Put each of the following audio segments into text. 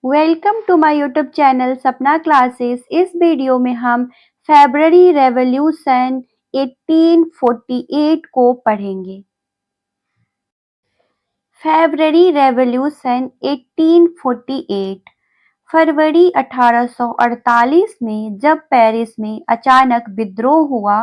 Welcome to my YouTube channel Sapna classes. इस वीडियो में हम फेब्रवरी रेवोल्यूशन 1848 को पढ़ेंगे। फेब्रवरी रेवोल्यूशन 1848 फरवरी 1848 में जब पेरिस में अचानक विद्रोह हुआ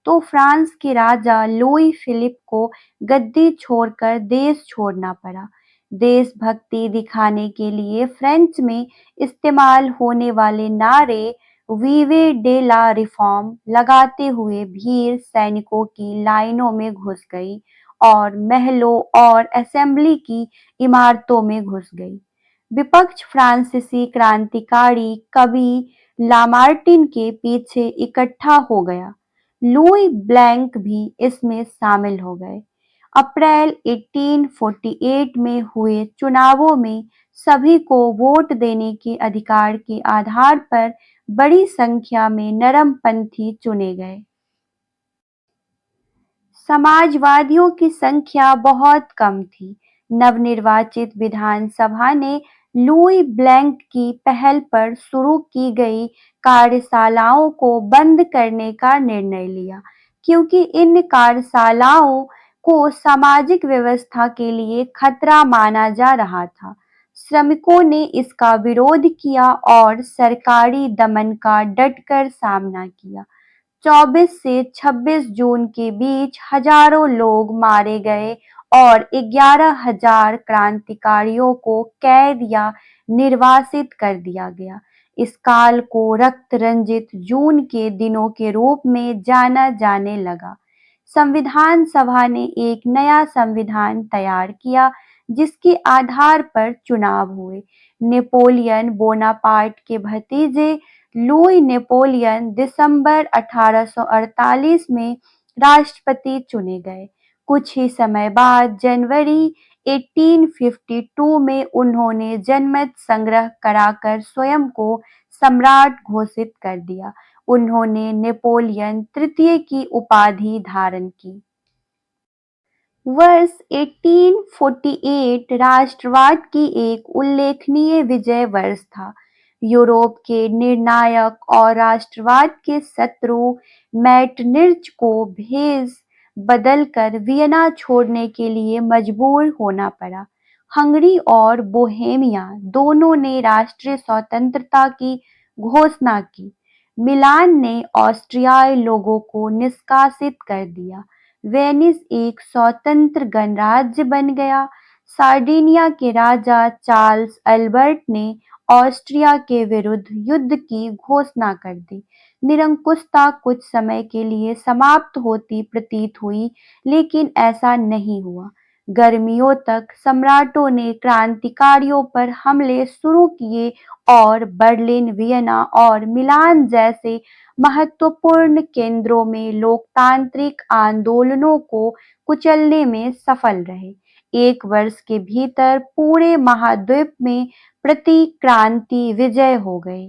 तो फ्रांस के राजा लुई फिलिप को गद्दी छोड़कर देश छोड़ना पड़ा। देशभक्ति दिखाने के लिए फ्रेंच में इस्तेमाल होने वाले नारे वीवे डे ला रिफॉर्म लगाते हुए भीड़ सैनिकों की लाइनों में घुस गई और महलों और असेंबली की इमारतों में घुस गई। विपक्ष फ्रांसीसी क्रांतिकारी कवि लामार्टिन के पीछे इकट्ठा हो गया। लुई ब्लैंक भी इसमें शामिल हो गए। अप्रैल 1848 में हुए चुनावों में सभी को वोट देने के अधिकार के आधार पर बड़ी संख्या में नरमपंथी चुने गए। समाजवादियों की संख्या बहुत कम थी। नवनिर्वाचित विधानसभा ने लुई ब्लैंक की पहल पर शुरू की गई कार्यशालाओं को बंद करने का निर्णय लिया, क्योंकि इन कार्यशालाओं को सामाजिक व्यवस्था के लिए खतरा माना जा रहा था। श्रमिकों ने इसका विरोध किया और सरकारी दमन का डटकर सामना किया। 24 से 26 जून के बीच हजारों लोग मारे गए और 11,000 क्रांतिकारियों को कैद या निर्वासित कर दिया गया। इस काल को रक्त रंजित जून के दिनों के रूप में जाना जाने लगा। संविधान सभा ने एक नया संविधान तैयार किया जिसके आधार पर चुनाव हुए। नेपोलियन बोनापार्ट के भतीजे लुई नेपोलियन दिसंबर 1848 में राष्ट्रपति चुने गए। कुछ ही समय बाद जनवरी 1852 में उन्होंने जनमत संग्रह कराकर स्वयं को सम्राट घोषित कर दिया। उन्होंने नेपोलियन तृतीय की उपाधि धारण की। वर्ष 1848 राष्ट्रवाद की एक उल्लेखनीय विजय वर्ष था। यूरोप के निर्णायक और राष्ट्रवाद के शत्रु मेटरनिच को भेष बदलकर वियना छोड़ने के लिए मजबूर होना पड़ा। हंगरी और बोहेमिया दोनों ने राष्ट्रीय स्वतंत्रता की घोषणा की। मिलान ने ऑस्ट्रियाई लोगों को निष्कासित कर दिया। वेनिस एक स्वतंत्र गणराज्य बन गया। सार्डिनिया के राजा चार्ल्स अल्बर्ट ने ऑस्ट्रिया के विरुद्ध युद्ध की घोषणा कर दी। निरंकुशता कुछ समय के लिए समाप्त होती प्रतीत हुई, लेकिन ऐसा नहीं हुआ। गर्मियों तक सम्राटों ने क्रांतिकारियों पर हमले शुरू किए और बर्लिन, वियना और मिलान जैसे महत्वपूर्ण केंद्रों में लोकतांत्रिक आंदोलनों को कुचलने में सफल रहे। एक वर्ष के भीतर पूरे महाद्वीप में प्रतिक्रांति विजय हो गई।